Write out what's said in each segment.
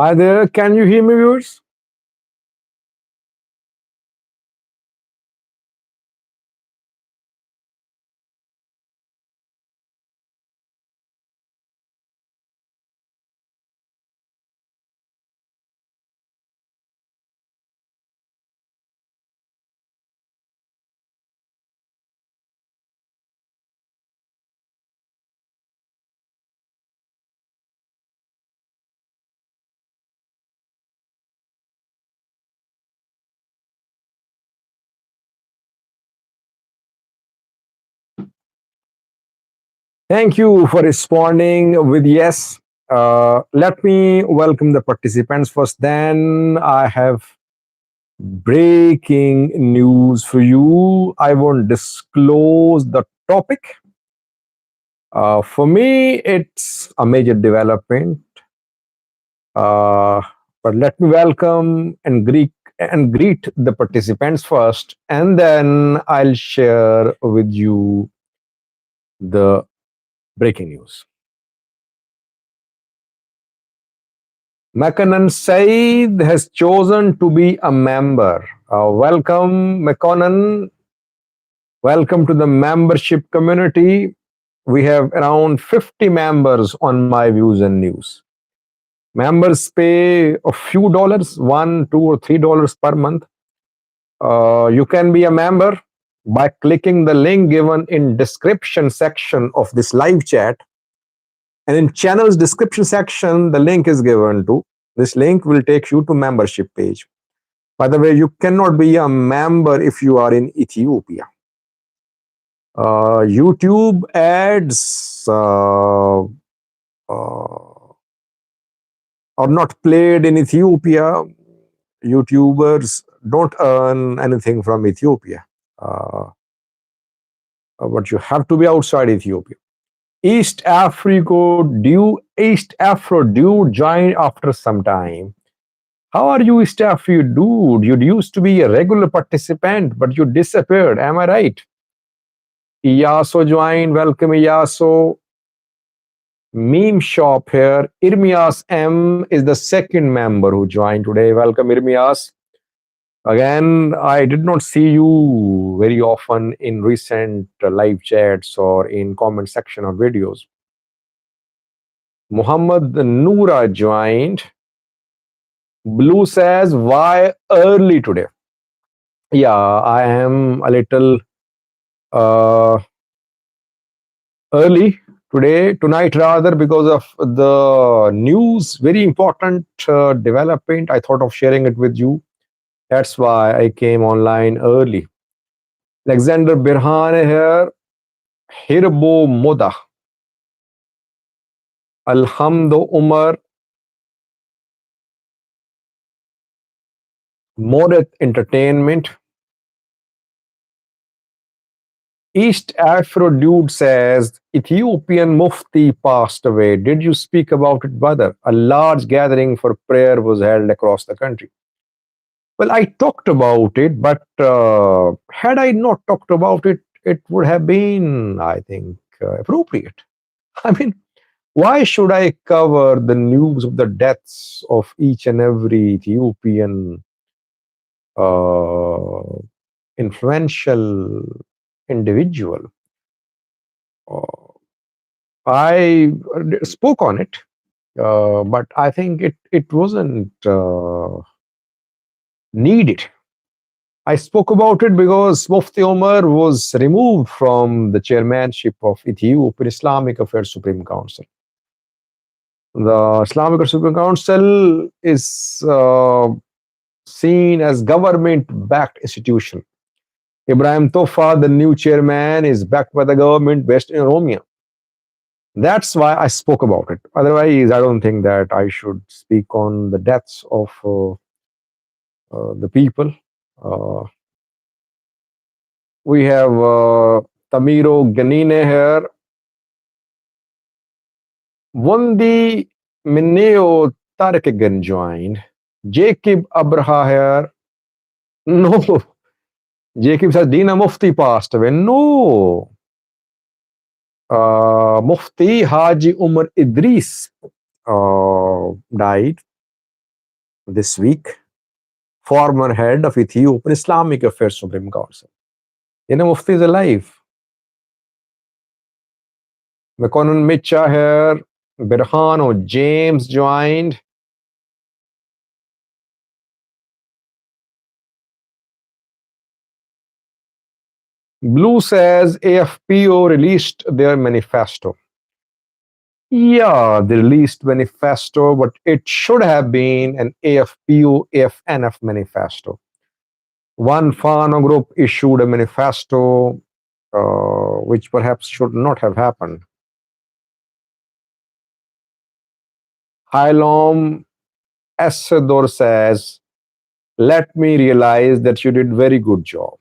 Hi there, can you hear me, viewers? Thank you for responding with yes. Let me welcome the participants first. Then I have breaking news for you. I won't disclose the topic. For me, it's a major development. Uh, but let me welcome and greet the participants first, and then I'll share with you the breaking news. Makanan Said has chosen to be a member. Welcome, Makanan. Welcome to the membership community. We have around 50 members on My Views and News. Members pay a few dollars, $1, $2, or $3 per month. You can be a member by clicking the link given in description section of this live chat. And in channel's description section, the link is given to. This link will take you to membership page. By the way, you cannot be a member if you are in Ethiopia. YouTube ads are not played in Ethiopia. YouTubers don't earn anything from Ethiopia. But you have to be outside Ethiopia. East Afro dude joined after some time. How are you, East Afro dude? You used to be a regular participant, but you disappeared. Am I right? Iyaso joined. Welcome, Iyaso. Meme shop here. Irmias M is the second member who joined today. Welcome, Irmias. Again, I did not see you very often in recent live chats or in comment section of videos. Muhammad Noora joined. Blue says, why early today? Yeah, I am a little early tonight rather, because of the news, very important development. I thought of sharing it with you. That's why I came online early. Alexander Birhane here. Hirbo Moda. Alhamdo Umar. Modet Entertainment. East Afro Dude says Ethiopian Mufti passed away. Did you speak about it, brother? A large gathering for prayer was held across the country. Well, I talked about it, but had I not talked about it, it would have been, I think, appropriate. I mean, why should I cover the news of the deaths of each and every Ethiopian uh, influential individual? Uh, I spoke on it, but I think it wasn't needed. I spoke about it because Mufti Omar was removed from the chairmanship of Ethiopian Islamic Affairs Supreme Council. The Islamic Affairs Supreme Council is seen as government-backed institution. Ibrahim Tofa, the new chairman, is backed by the government based in Romania. That's why I spoke about it. Otherwise, I don't think that I should speak on the deaths of the people. Uh, we have Tamiro Ganine here. Wandi Mineo Tarkegan joined. Jacob Abraha here. No. Jacob says Dina Mufti passed away. No. Mufti Haji Umar Idris died. this week, former head of Ethiopian Islamic Affairs Supreme Council. Mufti is alive. McConnell Mitcha here. Birhano James joined. Blue says AFPO released their manifesto. Yeah, they released manifesto, but it should have been an AFPO AFNF manifesto. One Fano group issued a manifesto which perhaps should not have happened. Hylom Essedor says, let me realize that you did very good job.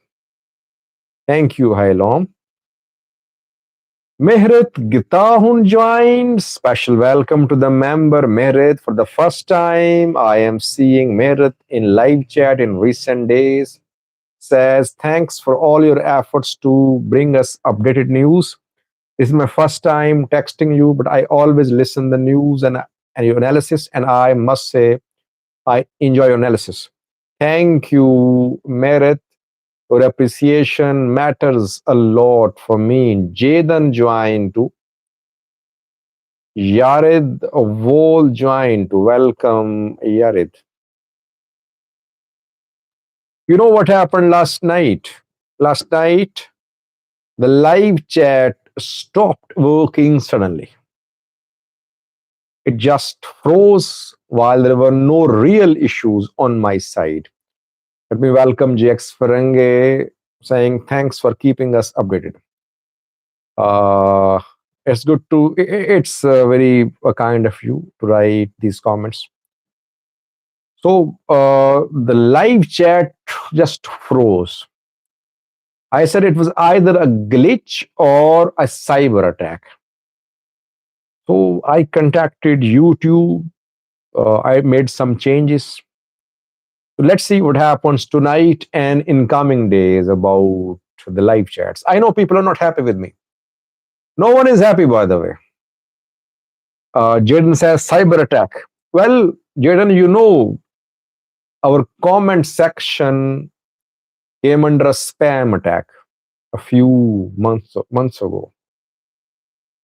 Thank you, Hylom. Mehret Gitahun joined. Special welcome to the member Mehret. For the first time, I am seeing Mehret in live chat in recent days. Says, thanks for all your efforts to bring us updated news. This is my first time texting you, but I always listen the news and your analysis, and I must say, I enjoy your analysis. Thank you, Mehret. Your appreciation matters a lot for me. Jaden joined to. Yared Wol joined to. Welcome, Yared. You know what happened last night? Last night, the live chat stopped working suddenly. It just froze while there were no real issues on my side. Let me welcome JX Ferengue saying thanks for keeping us updated. It's good to, it's very kind of you to write these comments. So the live chat just froze. I said it was either a glitch or a cyber attack. So I contacted YouTube. I made some changes. Let's see what happens tonight and in coming days about the live chats. I know people are not happy with me. No one is happy, by the way. Jaden says cyber attack. Well, Jaden, you know, our comment section came under a spam attack a few months ago.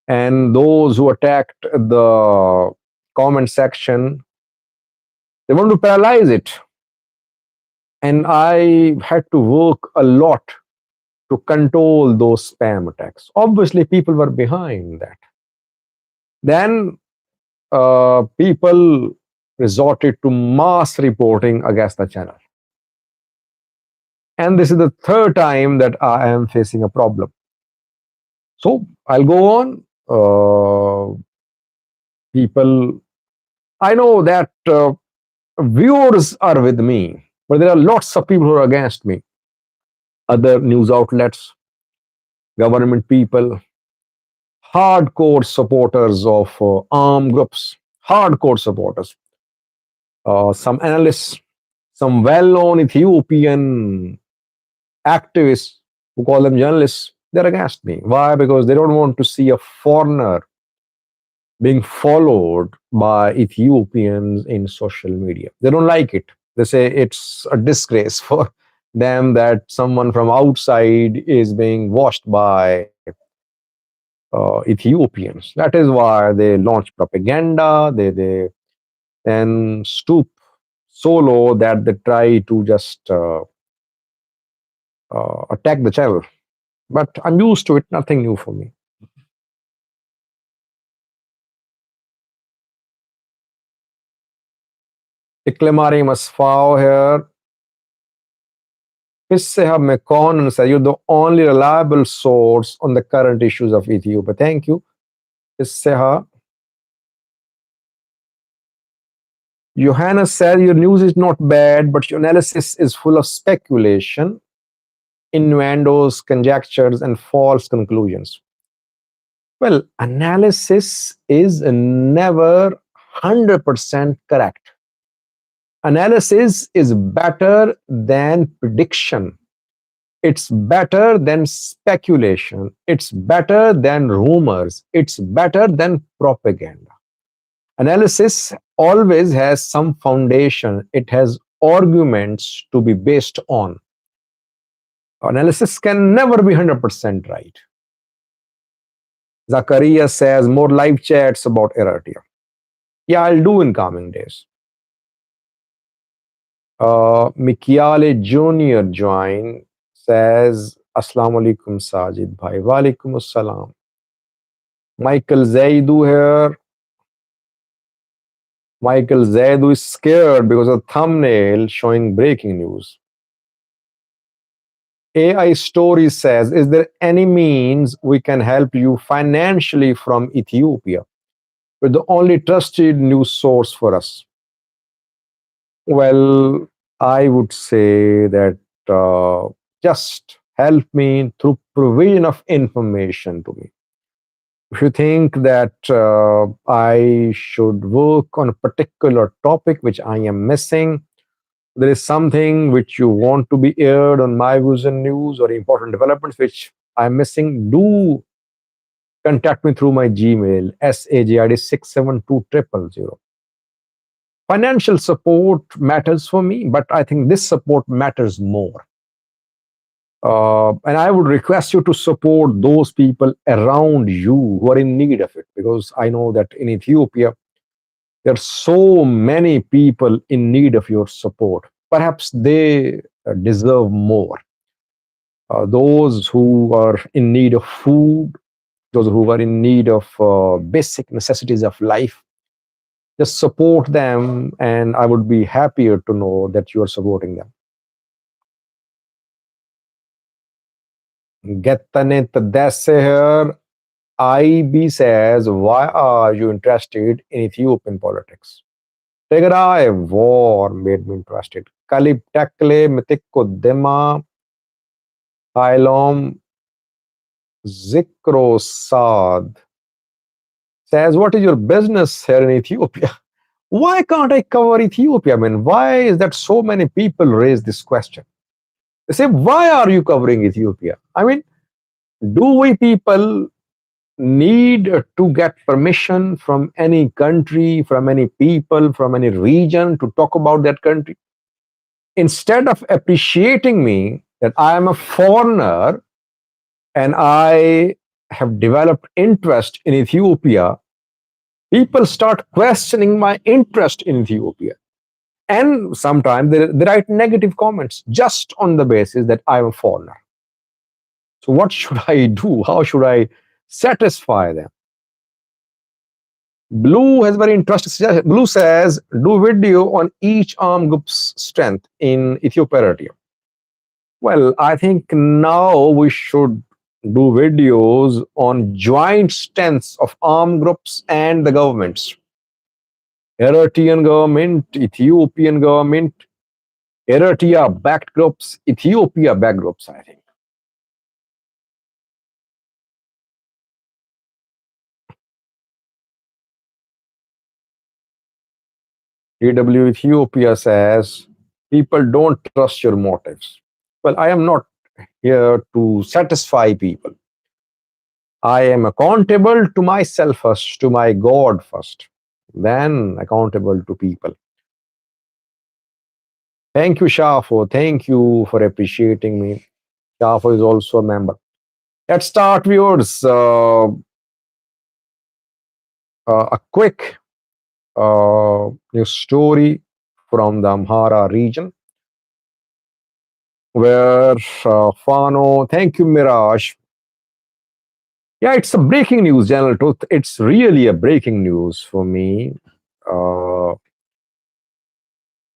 And those who attacked the comment section, they want to paralyze it. And I had to work a lot to control those spam attacks. Obviously, people were behind that. Then people resorted to mass reporting against the channel. And this is the third time that I am facing a problem. So I'll go on. People, I know that viewers are with me, but there are lots of people who are against me. Other news outlets, government people, hardcore supporters of armed groups, hardcore supporters, some analysts, some well-known Ethiopian activists who call them journalists, they're against me. Why? Because they don't want to see a foreigner being followed by Ethiopians in social media. They don't like it. They say it's a disgrace for them that someone from outside is being watched by Ethiopians. That is why they launch propaganda. They then stoop so low that they try to just attack the channel. But I'm used to it. Nothing new for me. Iklemari Masfao here. Fisseha Mekon said, you're the only reliable source on the current issues of Ethiopia. Thank you. Fisseha. Johanna said, your news is not bad, but your analysis is full of speculation, innuendos, conjectures, and false conclusions. Well, analysis is never 100% correct. Analysis is better than prediction. It's better than speculation. It's better than rumors. It's better than propaganda. Analysis always has some foundation, it has arguments to be based on. Analysis can never be 100% right. Zachariah says more live chats about Eratia. Yeah, I'll do in coming days. Mikiale Jr. join, says Assalamu alaikum Sajid bhai. Walaikum assalam. Michael Zaidu here. Michael Zaidu is scared because of thumbnail showing breaking news. AI Story says, is there any means we can help you financially from Ethiopia? We're the only trusted news source for us. Well, I would say that just help me through provision of information to me. If you think that I should work on a particular topic which I am missing, there is something which you want to be aired on My Vision News or important developments which I'm missing, do contact me through my Gmail, sajid67200. Financial support matters for me, but I think this support matters more. And I would request you to support those people around you who are in need of it, because I know that in Ethiopia, there are so many people in need of your support. Perhaps they deserve more. Those who are in need of food, those who are in need of basic necessities of life, just support them, and I would be happier to know that you are supporting them. Getanit Desse here. IB says, why are you interested in Ethiopian politics? Tigray war made me interested. Kalib Takle Mitikko Dema Hilom Zikro Saad says, what is your business here in Ethiopia? Why can't I cover Ethiopia? I mean, why is that so many people raise this question? They say, why are you covering Ethiopia? I mean, do we people need to get permission from any country, from any people, from any region to talk about that country? Instead of appreciating me that I am a foreigner and I have developed interest in Ethiopia, people start questioning my interest in Ethiopia. And sometimes they write negative comments just on the basis that I'm a foreigner. So what should I do? How should I satisfy them? Blue has very interesting suggestion. Blue says, do video on each arm group's strength in Ethiopia. Well, I think now we should do videos on joint strengths of armed groups and the governments. Eritrean government, Ethiopian government, Eritrea-backed groups, Ethiopia-backed groups, I think. DW Ethiopia says, people don't trust your motives. Well, I am not here to satisfy people. I am accountable to myself first, to my God first, then accountable to people. Thank you, Shafo. Thank you for appreciating me. Shafo is also a member. Let's start, viewers. A quick news story from the Amhara region, where Fano, thank you, Mirage. Yeah, it's a breaking news, General Truth. It's really a breaking news for me.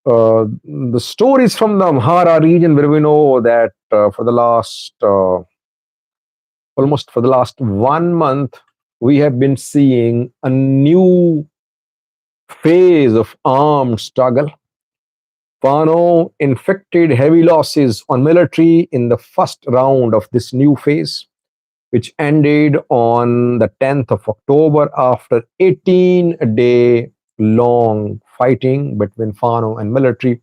The stories from the Amhara region, where we know that for the last almost for the last 1 month, we have been seeing a new phase of armed struggle. Fano inflicted heavy losses on military in the first round of this new phase, which ended on the 10th of October after 18-day long fighting between Fano and military.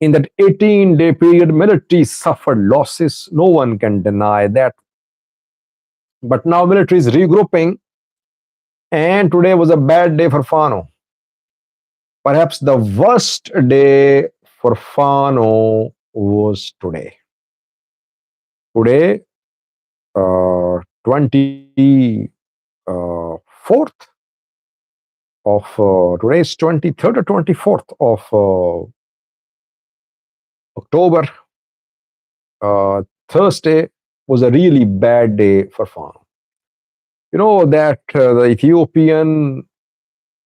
In that 18-day period, military suffered losses. No one can deny that. But now military is regrouping And today was a bad day for Fano. Perhaps the worst day for Fano was today. Today, 24th of today is 23rd or 24th of October. Thursday was a really bad day for Fano. You know that the Ethiopian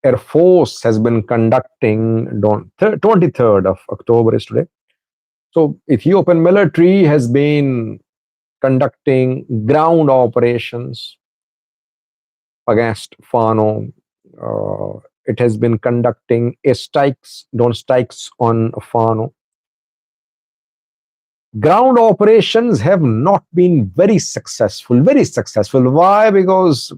Air Force has been conducting 23rd of October is today. So Ethiopian military has been conducting ground operations against Fano. It has been conducting drone strikes on Fano. Ground operations have not been very successful. Very successful. Why? Because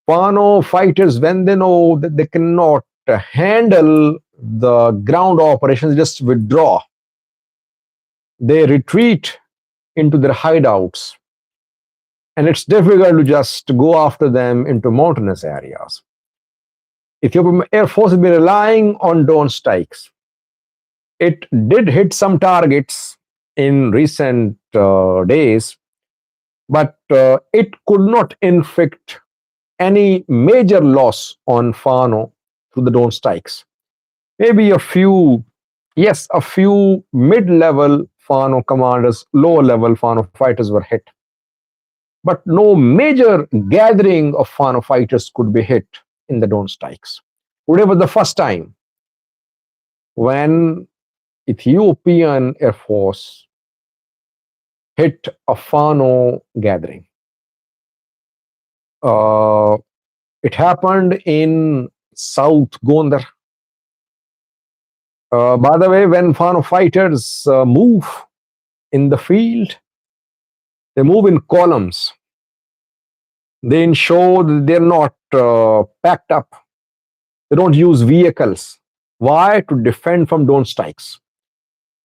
Fano fighters, when they know that they cannot handle the ground operations, just withdraw. They retreat into their hideouts. And it's difficult to just go after them into mountainous areas. Ethiopian Air Force has been relying on drone strikes. It did hit some targets in recent days, but it could not inflict any major loss on Fano through the drone strikes. Maybe a few mid-level Fano commanders, lower level Fano fighters were hit. But no major gathering of Fano fighters could be hit in the drone strikes. Today was the first time when Ethiopian Air Force hit a Fano gathering. It happened in South Gondar. By the way, when Fano fighters move in the field, they move in columns. They ensure that they're not packed up. They don't use vehicles. Why? To defend from drone strikes.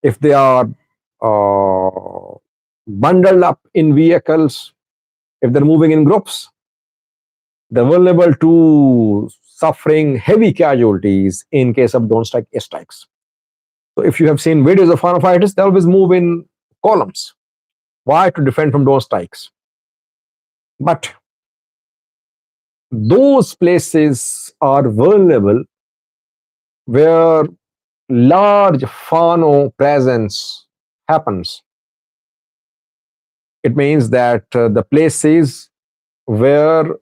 If they are bundled up in vehicles, if they're moving in groups, they're vulnerable to suffering heavy casualties in case of drone strikes. So if you have seen videos of Fano fighters, they always move in columns. Why? To defend from drone strikes. But those places are vulnerable where large Fano presence happens. It means that the places where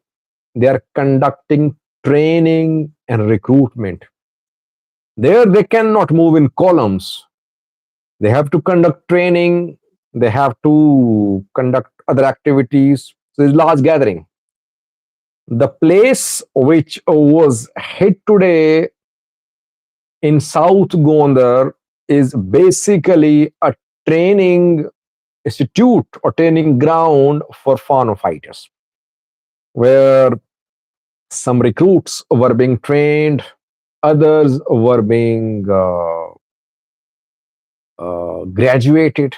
they are conducting training and recruitment, there they cannot move in columns. They have to conduct training, they have to conduct other activities. So there's large gathering. The place which was hit today in South Gondar is basically a training institute or training ground for Fano fighters, where some recruits were being trained, others were being graduated.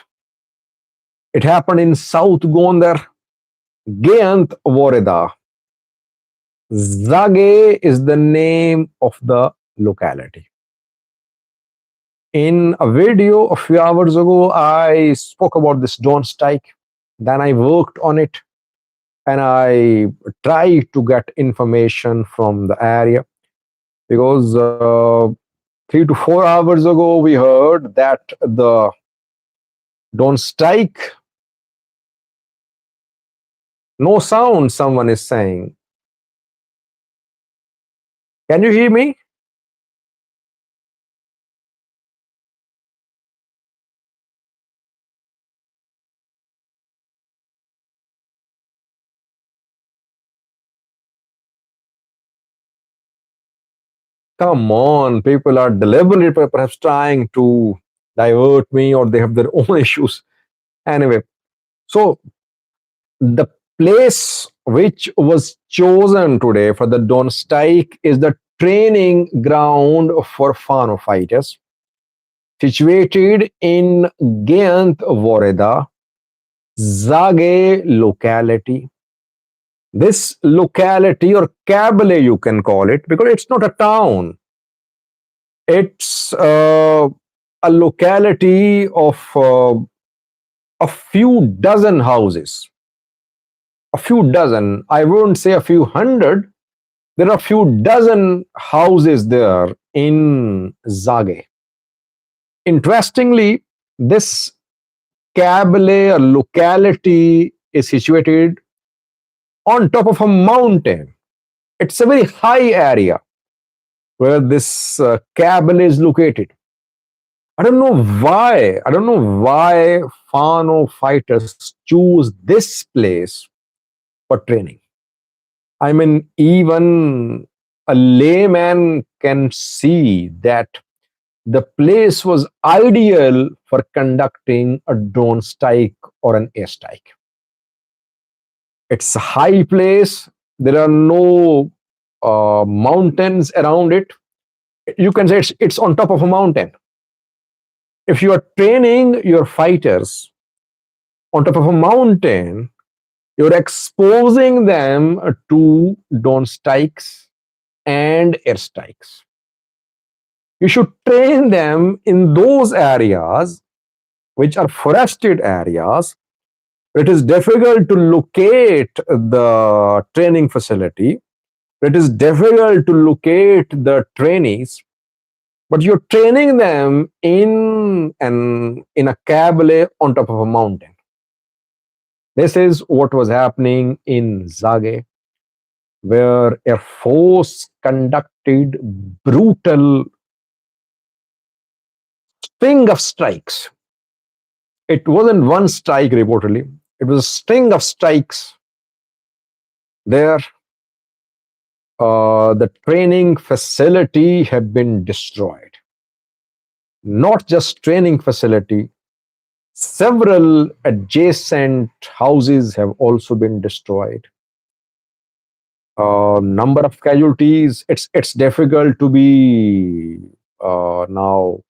It happened in South Gondar, Gayant Voreda. Zage is the name of the locality. In a video a few hours ago, I spoke about this drone strike. Then I worked on it and I tried to get information from the area because 3 to 4 hours ago, we heard that the drone strike, no sound, someone is saying. Can you hear me? Come on, people are deliberately perhaps trying to divert me or they have their own issues. Anyway, so the place which was chosen today for the drone strike is the training ground for Fano fighters, situated in Gayant Voreda, Zage locality. This locality or Kabyle, you can call it, because it's not a town. It's a locality of a few dozen houses. A few dozen, I won't say a few hundred. There are a few dozen houses there in Zage. Interestingly, this Kabyle locality is situated on top of a mountain. It's a very high area where this Kabyle is located. I don't know why. I don't know why Fano fighters choose this place for training. I mean, even a layman can see that the place was ideal for conducting a drone strike or an airstrike. It's a high place. There are no mountains around it. You can say it's on top of a mountain. If you are training your fighters on top of a mountain, you're exposing them to drone strikes and airstrikes. You should train them in those areas which are forested areas. It is difficult to locate the training facility. It is difficult to locate the trainees, but you're training them in a Kabyle on top of a mountain. This is what was happening in Zage, where Air Force conducted brutal string of strikes. It wasn't one strike reportedly, it was a string of strikes there. The training facility had been destroyed. Not just training facility, several adjacent houses have also been destroyed. Number of casualties, it's difficult to be now.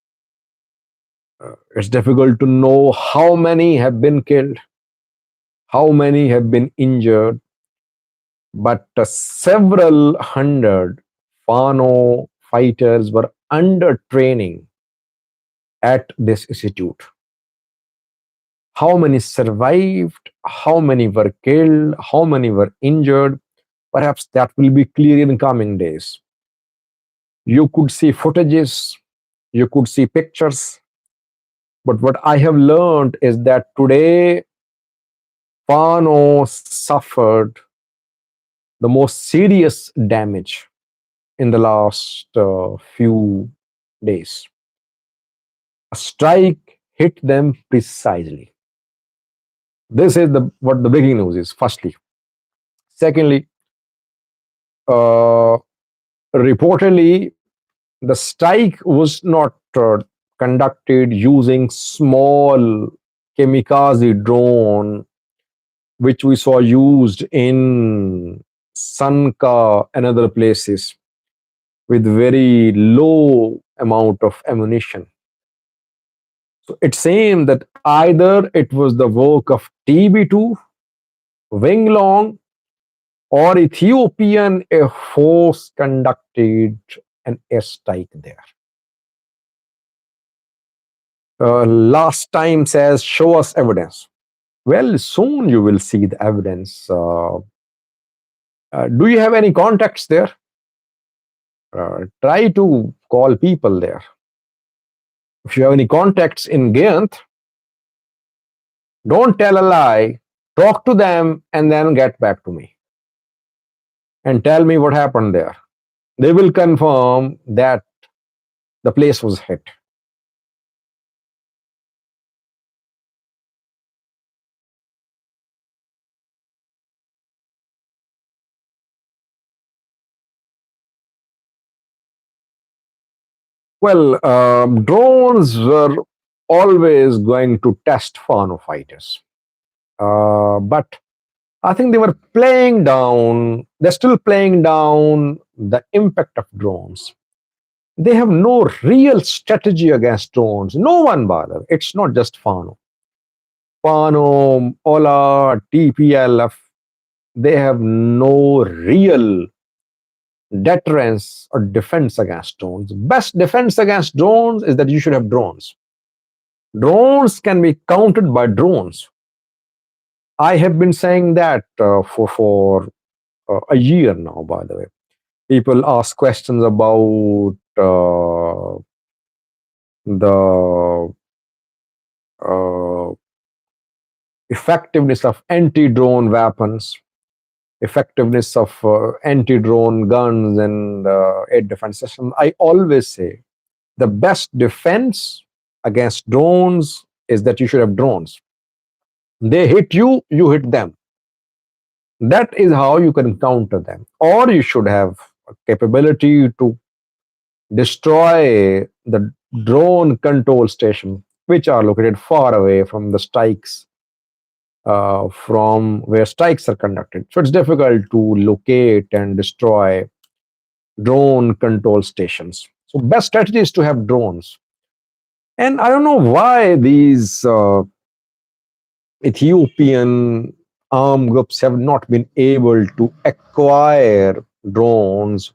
It's difficult to know how many have been killed, how many have been injured, but several hundred Fano fighters were under training at this institute. How many survived, how many were killed, how many were injured, perhaps that will be clear in coming days. You could see footages, you could see pictures, but what I have learned is that today Fano suffered the most serious damage in the last few days. A strike hit them precisely. This is what the breaking news is, firstly. Secondly, reportedly, the strike was not conducted using small kamikaze drone, which we saw used in Sanka and other places with very low amount of ammunition. So it seemed that either it was the work of TB2, Winglong, or Ethiopian Air Force conducted an airstrike there. Last time says, show us evidence. Well, soon you will see the evidence. Do you have any contacts there? Try to call people there. If you have any contacts in Gyanth, don't tell a lie, talk to them, and then get back to me and tell me what happened there. They will confirm that the place was hit. Well, drones were always going to test Fano fighters. But I think they were playing down, they're still playing down the impact of drones. They have no real strategy against drones. No one bother. It's not just Fano. Fano, Ola, TPLF, they have no real deterrence or defense against drones. Best defense against drones is that you should have drones. Drones can be counted by drones. I have been saying that for a year now. By the way, people ask questions about the uh, effectiveness of anti-drone weapons, effectiveness of anti-drone guns and air defense systems. I always say the best defense against drones is that you should have drones. They hit you, you hit them. That is how you can counter them. Or you should have a capability to destroy the drone control station, which are located far away from the strikes, from where strikes are conducted. So it's difficult to locate and destroy drone control stations. So best strategy is to have drones. And I don't know why these Ethiopian armed groups have not been able to acquire drones,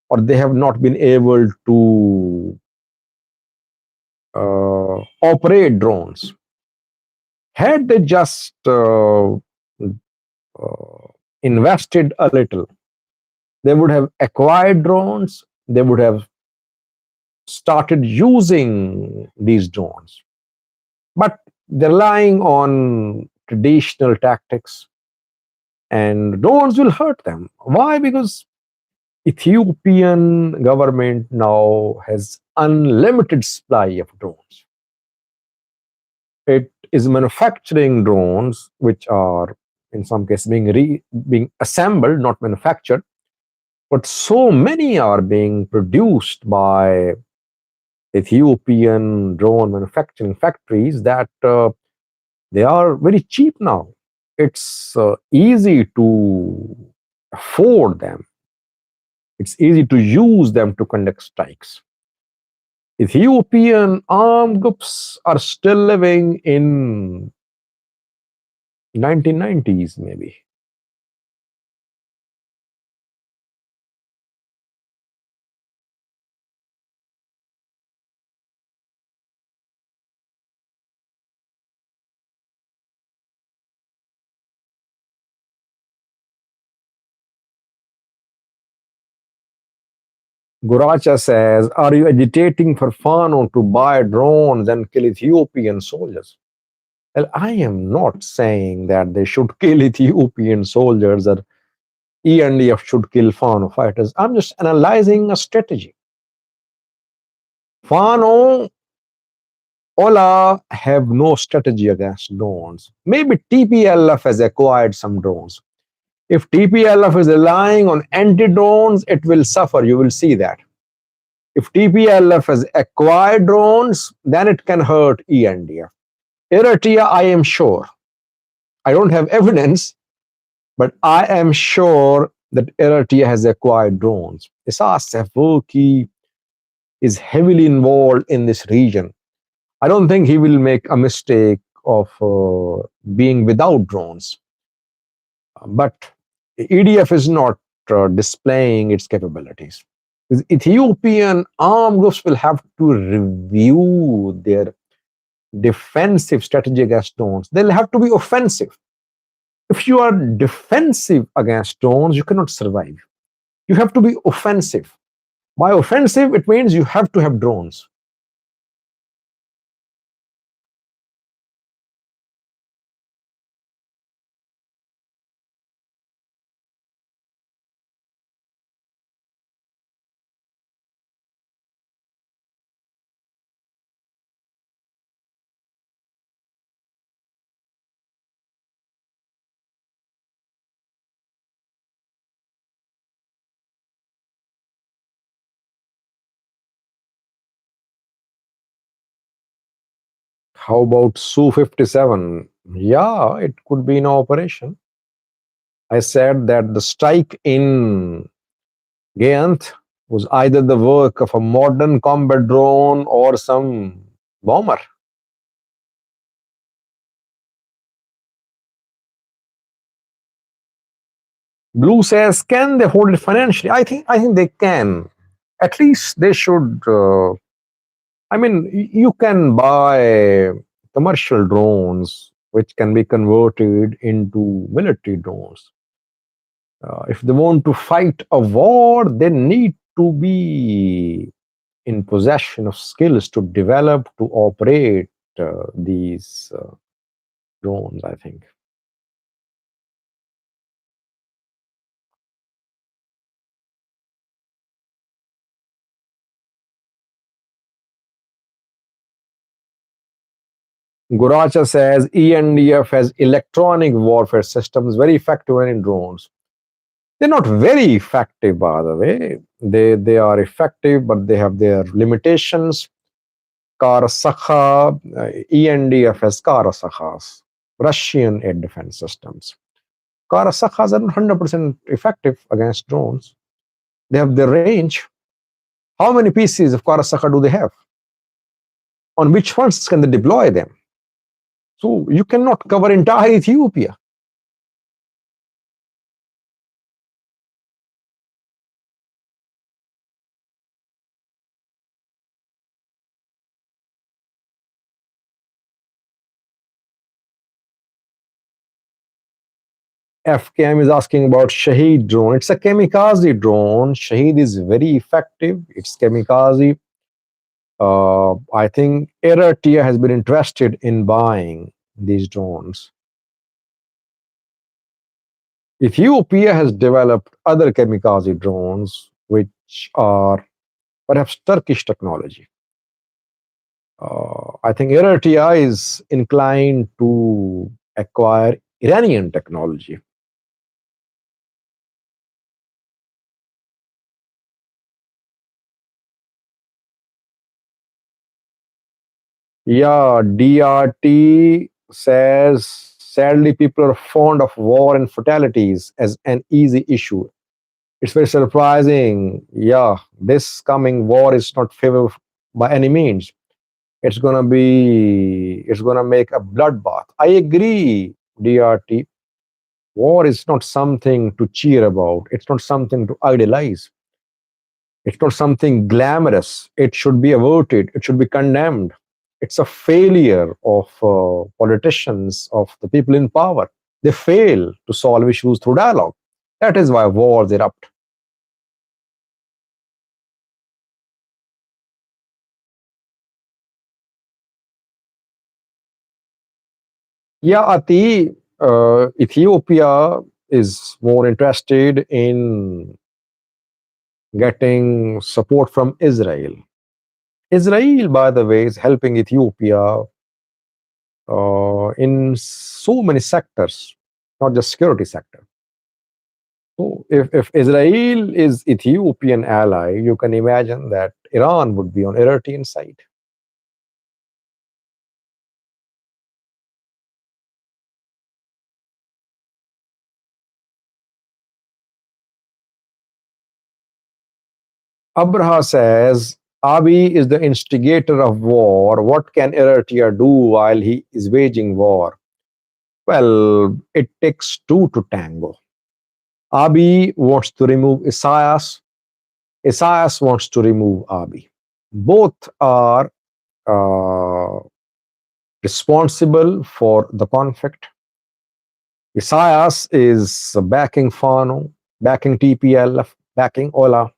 or they have not been able to operate drones. Had they just invested a little, they would have acquired drones, they would have started using these drones. But they're relying on traditional tactics, and drones will hurt them. Why? Because Ethiopian government now has unlimited supply of drones. It is manufacturing drones, which are in some cases being assembled, not manufactured. But so many are being produced by Ethiopian drone manufacturing factories that they are very cheap now. It's easy to afford them. It's easy to use them to conduct strikes. Ethiopian armed groups are still living in 1990s, maybe. Guracha says, are you agitating for Fano to buy drones and kill Ethiopian soldiers? Well, I am not saying that they should kill Ethiopian soldiers or ENDF should kill Fano fighters. I'm just analyzing a strategy. Fano, Ola have no strategy against drones. Maybe TPLF has acquired some drones. If TPLF is relying on anti-drones, it will suffer. You will see that. If TPLF has acquired drones, then it can hurt ENDF. Eritrea, I am sure. I don't have evidence, but I am sure that Eritrea has acquired drones. Isas Afwerki is heavily involved in this region. I don't think he will make a mistake of being without drones. But EDF is not displaying its capabilities. The Ethiopian armed groups will have to review their defensive strategy against drones. They'll have to be offensive. If you are defensive against drones, you cannot survive. You have to be offensive. By offensive, it means you have to have drones. How about Su-57? Yeah, it could be in operation. I said that the strike in Gayant was either the work of a modern combat drone or some bomber. Blue says, can they hold it financially? I think they can. At least they should. I mean, you can buy commercial drones which can be converted into military drones. If they want to fight a war, they need to be in possession of skills to develop, to operate these drones, I think. Guracha says ENDF has electronic warfare systems very effective in drones. They're not very effective, by the way. They are effective, but they have their limitations. Karasakha, ENDF has Karasakhas, Russian air defense systems. Karasakhas are not 100% effective against drones. They have their range. How many pieces of Karasakha do they have? On which fronts can they deploy them? So you cannot cover entire Ethiopia. FKM is asking about Shaheed drone. It's a kamikaze drone. Shaheed is very effective. It's kamikaze. I think Eratia has been interested in buying these drones. Ethiopia has developed other kamikaze drones, which are perhaps Turkish technology. I think Eratia is inclined to acquire Iranian technology. Yeah, DRT says sadly people are fond of war and fatalities as an easy issue. It's very surprising. Yeah, this coming war is not favorable by any means. It's gonna make a bloodbath. I agree, DRT. War is not something to cheer about. It's not something to idealize. It's not something glamorous. It should be averted. It should be condemned. It's a failure of politicians, of the people in power. They fail to solve issues through dialogue. That is why wars erupt. Yeah, Ati, Ethiopia is more interested in getting support from Israel. Israel, by the way, is helping Ethiopia in so many sectors, not just security sector. So if Israel is Ethiopian ally, you can imagine that Iran would be on Eritrean side. Abraha says, Abiy is the instigator of war. What can Eritrea do while he is waging war? Well, it takes two to tango. Abiy wants to remove Isaias. Isaias wants to remove Abiy. Both are uh, responsible for the conflict. Isaias is backing Fano, backing TPLF, backing Ola.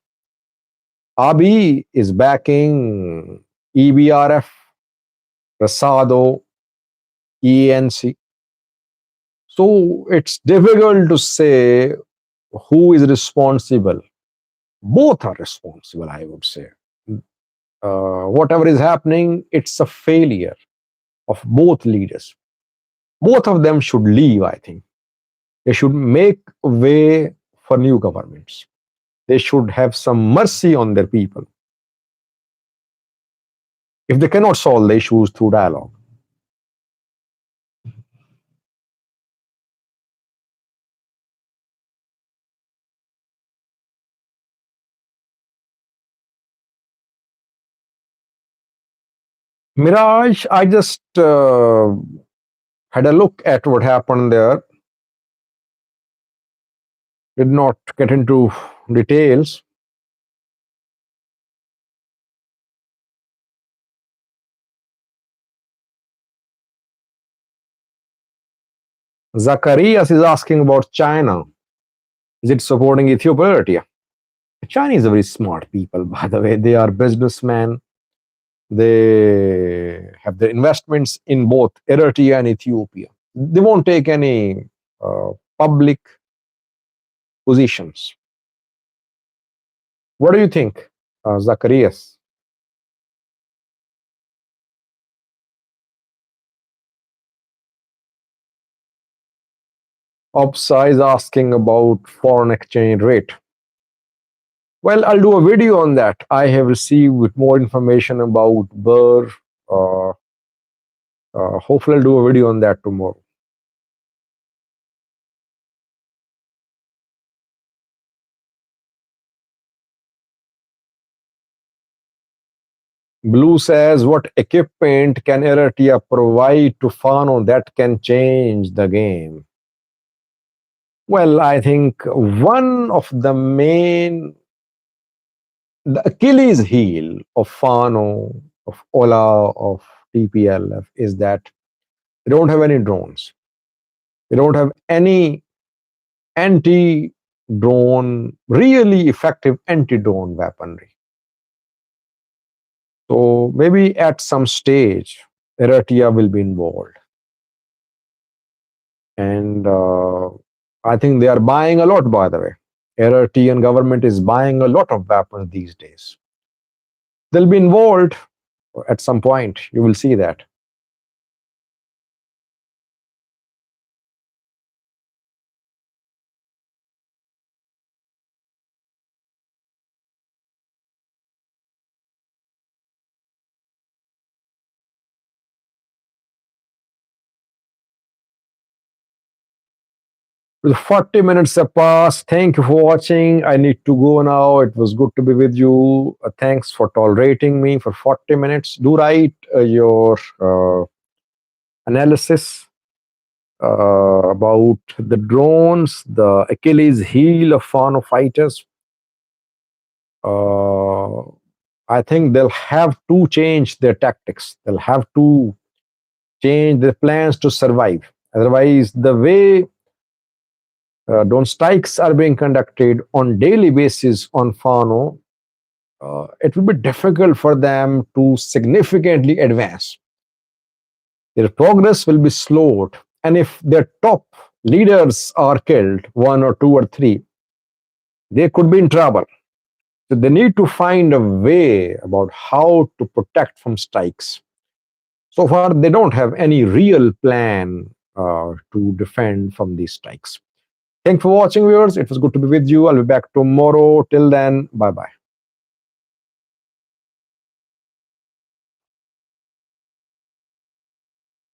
Abiy is backing EBRF, Rasado, ENC. So it's difficult to say who is responsible. Both are responsible, I would say. Whatever is happening, it's a failure of both leaders. Both of them should leave, I think. They should make way for new governments. They should have some mercy on their people if they cannot solve the issues through dialogue. Mirage, I just had a look at what happened there. Did not get into details. Zacharias is asking about China. Is it supporting Ethiopia or Eritrea? Chinese are very smart people, by the way. They are businessmen. They have their investments in both Eritrea and Ethiopia. They won't take any public positions. What do you think, Zacharias? Opsa is asking about foreign exchange rate. Well, I'll do a video on that. I have received more information about Burr. Hopefully, I'll do a video on that tomorrow. Blue says, what equipment can Eritrea provide to Fano that can change the game? Well, I think one of the Achilles heel of Fano, of Ola, of TPLF is that they don't have any drones. They don't have any anti drone, really effective anti drone weaponry. So maybe at some stage, Eritrea will be involved. And I think they are buying a lot, by the way. Eritrean government is buying a lot of weapons these days. They'll be involved at some point. You will see that. With 40 minutes have passed. Thank you for watching. I need to go now. It was good to be with you. Thanks for tolerating me for 40 minutes. Do write your analysis about the drones, the Achilles heel of Fano fighters. I think they'll have to change their tactics. They'll have to change their plans to survive. Otherwise, the way drone strikes are being conducted on daily basis on Fano, it will be difficult for them to significantly advance. Their progress will be slowed. And if their top leaders are killed, one or two or three, they could be in trouble. So they need to find a way about how to protect from strikes. So far, they don't have any real plan to defend from these strikes. Thanks for watching, viewers. It was good to be with you. I'll be back tomorrow. Till then, bye bye.